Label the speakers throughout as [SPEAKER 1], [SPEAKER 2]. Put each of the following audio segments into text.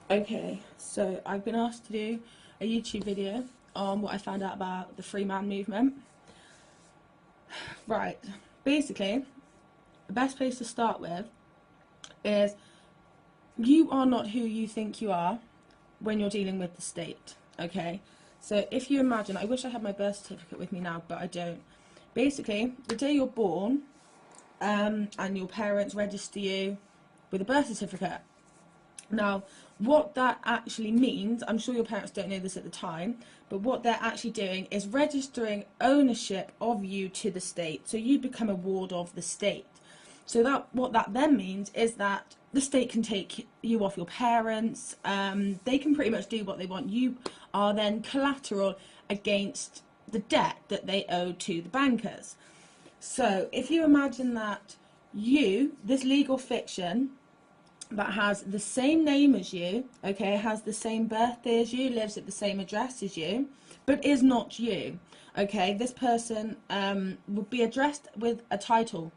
[SPEAKER 1] Okay, so I've been asked to do a YouTube video on what I found out about the free man movement. Right, basically, the best place to start with is you are not who you think you are when you're dealing with the state, okay? So if you imagine, I wish I had my birth certificate with me now, but I don't. Basically, the day you're born and your parents register you with a birth certificate. Now, what that actually means, I'm sure your parents don't know this at the time, but what they're actually doing is registering ownership of you to the state. So you become a ward of the state. So that what that then means is that the state can take you off your parents. They can pretty much do what they want. You are then collateral against the debt that they owe to the bankers. So if you imagine that you, this legal fiction, that has the same name as you, okay, has the same birthday as you, lives at the same address as you, but is not you, okay, this person would be addressed with a title,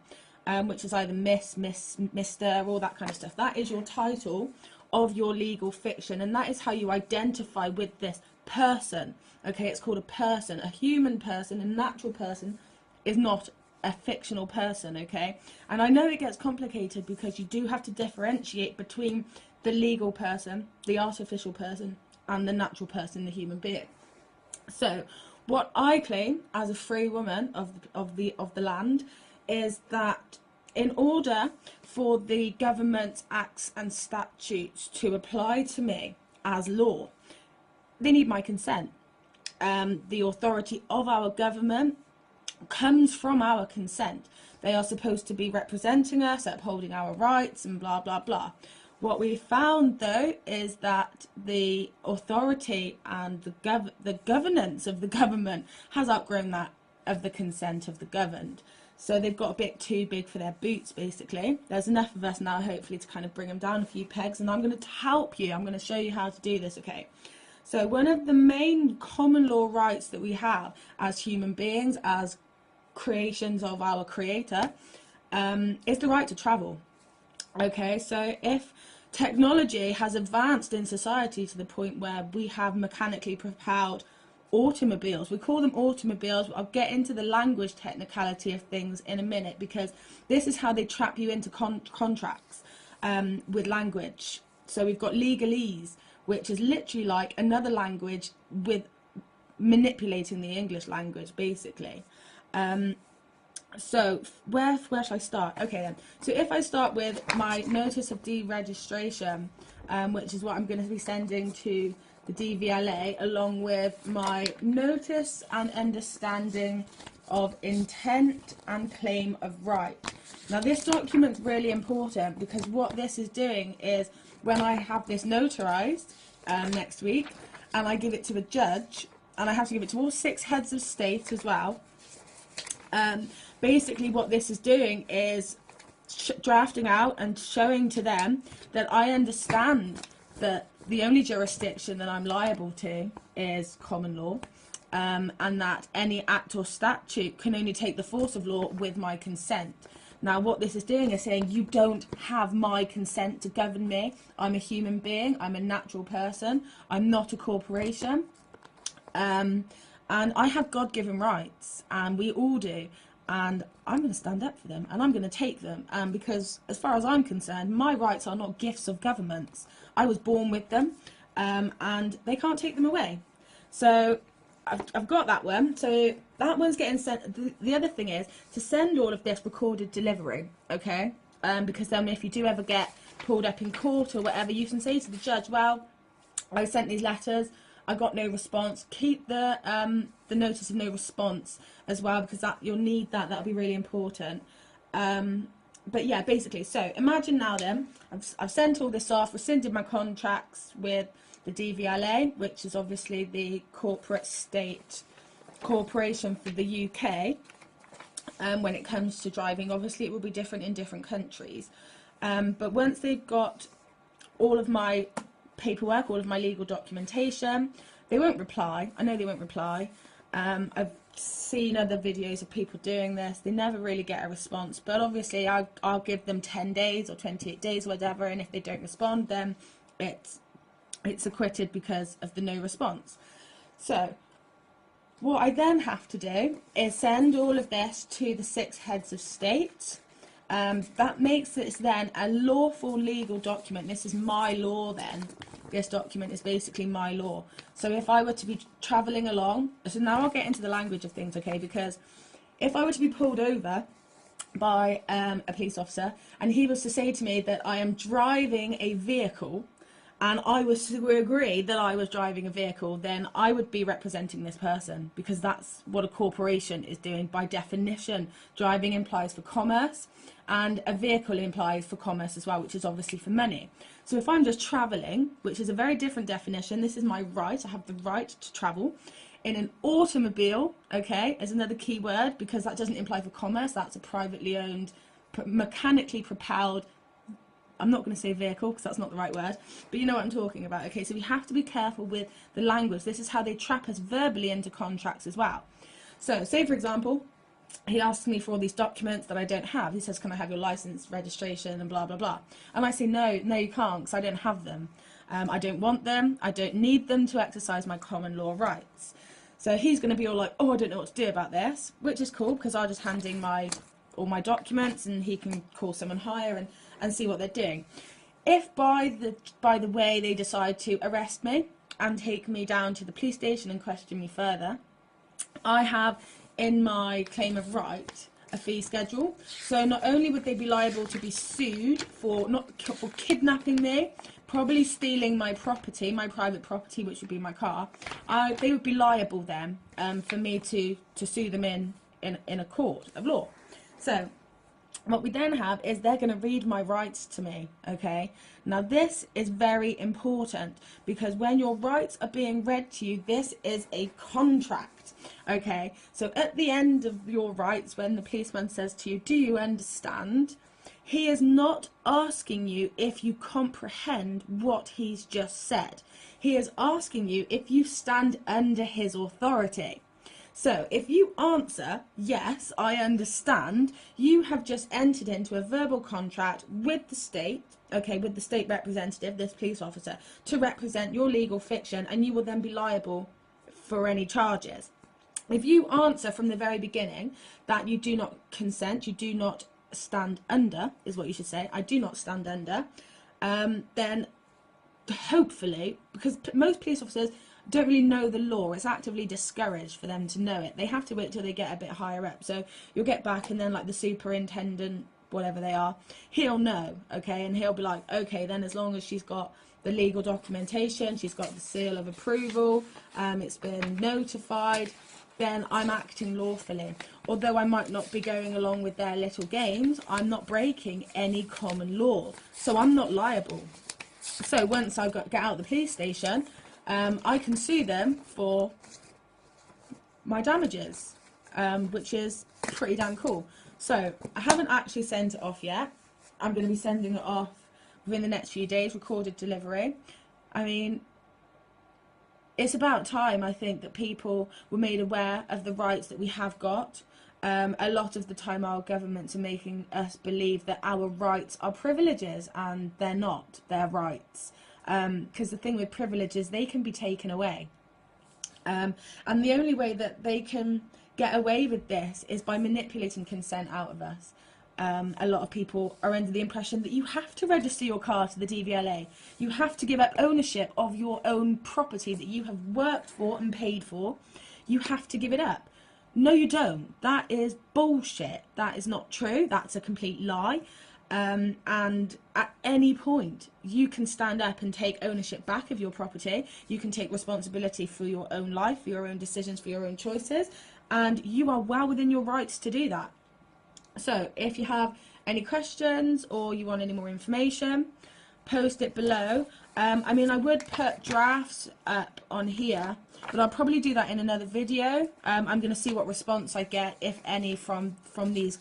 [SPEAKER 1] which is either Miss, Mr, all that kind of stuff. That is your title of your legal fiction, and that is how you identify with this person, okay. It's called a person. A human person, a natural person, is not a fictional person, okay? And I know it gets complicated because you do have to differentiate between the legal person, the artificial person, and the natural person, the human being. So what I claim as a free woman of the land is that in order for the government's acts and statutes to apply to me as law, they need my consent. The authority of our government comes from our consent. They are supposed to be representing us, upholding our rights, and blah blah blah. What we found though is that the authority and the governance of the government has outgrown that of the consent of the governed. So they've got a bit too big for their boots, basically. There's enough of us now, hopefully, to kind of bring them down a few pegs, and I'm going to help you. I'm going to show you how to do this, okay? So one of the main common law rights that we have as human beings, as creations of our creator, is the right to travel, okay? So if technology has advanced in society to the point where we have mechanically propelled automobiles, we call them automobiles. I'll get into the language technicality of things in a minute, because this is how they trap you into contracts with language. So we've got legalese, which is literally like another language with manipulating the English language, basically. So where shall I start? Okay then, so if I start with my notice of deregistration, which is what I'm going to be sending to the DVLA, along with my notice and understanding of intent and claim of right. Now this document's really important, because what this is doing is, when I have this notarized next week, and I give it to a judge, and I have to give it to all 6 heads of state as well, basically what this is doing is drafting out and showing to them that I understand that the only jurisdiction that I'm liable to is common law, and that any act or statute can only take the force of law with my consent. Now what this is doing is saying, you don't have my consent to govern me. I'm a human being, I'm a natural person, I'm not a corporation, and I have God-given rights, and we all do, and I'm going to stand up for them, and I'm going to take them, because as far as I'm concerned, my rights are not gifts of governments. I was born with them, and they can't take them away. So I've got that one. So that one's getting sent. The other thing is to send all of this recorded delivery, okay? Because then if you do ever get pulled up in court or whatever, you can say to the judge, well, I sent these letters, I got no response. Keep the notice of no response as well, because that you'll need that. That'll be really important. But yeah, basically, so imagine now then, I've sent all this off, rescinded my contracts with the DVLA, which is obviously the corporate state corporation for the UK. When it comes to driving, obviously it will be different in different countries. But once they've got all of my paperwork, all of my legal documentation, they won't reply. I know they won't reply. I've seen other videos of people doing this. They never really get a response, but obviously I'll give them 10 days or 28 days or whatever, and if they don't respond, then it's it's acquitted because of the no response. So what I then have to do is send all of this to the 6 heads of state. That makes this then a lawful legal document. This is my law then. This document is basically my law. So if I were to be travelling along, so now I'll get into the language of things, okay, because if I were to be pulled over by a police officer and he was to say to me that I am driving a vehicle, and I was to agree that I was driving a vehicle, then I would be representing this person, because that's what a corporation is doing. By definition, driving implies for commerce, and a vehicle implies for commerce as well, which is obviously for money. So if I'm just travelling, which is a very different definition, this is my right, I have the right to travel in an automobile, okay, is another key word, because that doesn't imply for commerce, that's a privately owned, mechanically propelled, I'm not going to say vehicle because that's not the right word, but you know what I'm talking about. Okay, so we have to be careful with the language. This is how they trap us verbally into contracts as well. So say for example, he asks me for all these documents that I don't have. He says, can I have your license, registration, and blah blah blah, and I say no you can't, because I don't have them. I don't want them, I don't need them to exercise my common law rights. So he's going to be all like, oh, I don't know what to do about this, which is cool, because I'll just hand in all my documents and he can call someone higher and see what they're doing. If by the way they decide to arrest me and take me down to the police station and question me further, I have in my claim of right a fee schedule. So not only would they be liable to be sued for kidnapping me, probably stealing my property, my private property, which would be my car, they would be liable then for me to sue them in a court of law. So what we then have is they're going to read my rights to me, okay? Now this is very important, because when your rights are being read to you, this is a contract, okay? So at the end of your rights, when the policeman says to you, do you understand? He is not asking you if you comprehend what he's just said. He is asking you if you stand under his authority. So if you answer, yes, I understand, you have just entered into a verbal contract with the state, okay, with the state representative, this police officer, to represent your legal fiction, and you will then be liable for any charges. If you answer from the very beginning that you do not consent, you do not stand under, is what you should say, I do not stand under, then hopefully, because most police officers don't really know the law, it's actively discouraged for them to know it. They have to wait till they get a bit higher up. So you'll get back and then like the superintendent, whatever they are, he'll know, okay, and he'll be like, okay, then as long as she's got the legal documentation, she's got the seal of approval, it's been notified, then I'm acting lawfully. Although I might not be going along with their little games, I'm not breaking any common law, so I'm not liable. So once I get out of the police station, I can sue them for my damages, which is pretty damn cool. So I haven't actually sent it off yet. I'm going to be sending it off within the next few days, recorded delivery. I mean, it's about time, I think, that people were made aware of the rights that we have got. A lot of the time our governments are making us believe that our rights are privileges, and they're not, they're rights. Because the thing with privileges, they can be taken away. And the only way that they can get away with this is by manipulating consent out of us. A lot of people are under the impression that you have to register your car to the DVLA. You have to give up ownership of your own property that you have worked for and paid for. You have to give it up. No, you don't. That is bullshit. That is not true. That's a complete lie. And at any point, you can stand up and take ownership back of your property. You can take responsibility for your own life, for your own decisions, for your own choices. And you are well within your rights to do that. So if you have any questions or you want any more information, post it below. I mean, I would put drafts up on here, but I'll probably do that in another video. I'm going to see what response I get, if any, from these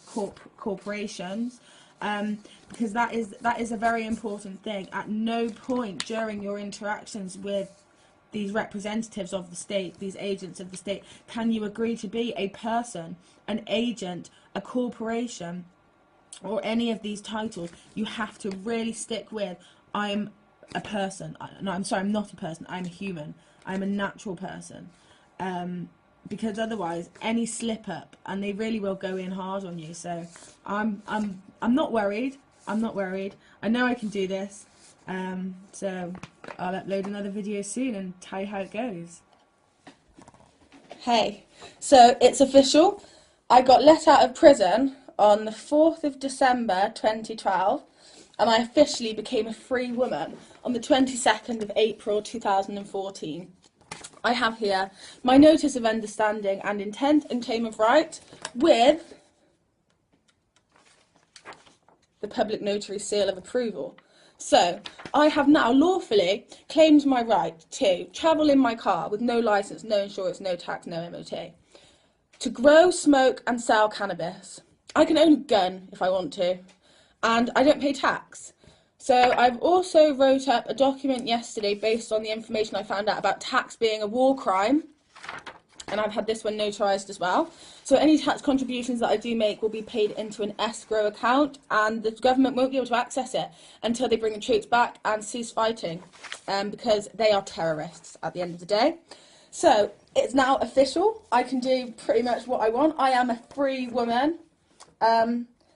[SPEAKER 1] corporations. Because that is a very important thing. At no point during your interactions with these representatives of the state, these agents of the state, can you agree to be a person, an agent, a corporation, or any of these titles. You have to really stick with, I'm a person. No, I'm sorry, I'm not a person. I'm a human. I'm a natural person. Because otherwise, any slip up, and they really will go in hard on you. So I'm not worried. I'm not worried. I know I can do this. So I'll upload another video soon and tell you how it goes. Hey, so it's official. I got let out of prison on the 4th of December 2012, and I officially became a free woman on the 22nd of April 2014. I have here my notice of understanding and intent and claim of right with the public notary seal of approval. So, I have now lawfully claimed my right to travel in my car with no licence, no insurance, no tax, no MOT, to grow, smoke and sell cannabis. I can own a gun if I want to, and I don't pay tax. So I've also wrote up a document yesterday based on the information I found out about tax being a war crime, and I've had this one notarised as well. So any tax contributions that I do make will be paid into an escrow account, and the government won't be able to access it until they bring the troops back and cease fighting, because they are terrorists at the end of the day. So it's now official. I can do pretty much what I want. I am a free woman.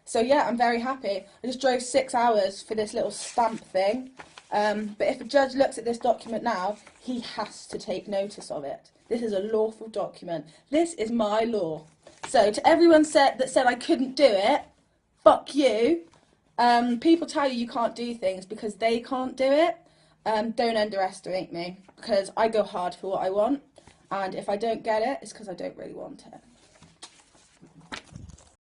[SPEAKER 1] So yeah, I'm very happy. I just drove 6 hours for this little stamp thing. But if a judge looks at this document now, he has to take notice of it. This is a lawful document. This is my law. So to everyone that said I couldn't do it, fuck you. People tell you can't do things because they can't do it. Don't underestimate me, because I go hard for what I want. And if I don't get it, it's because I don't really want it.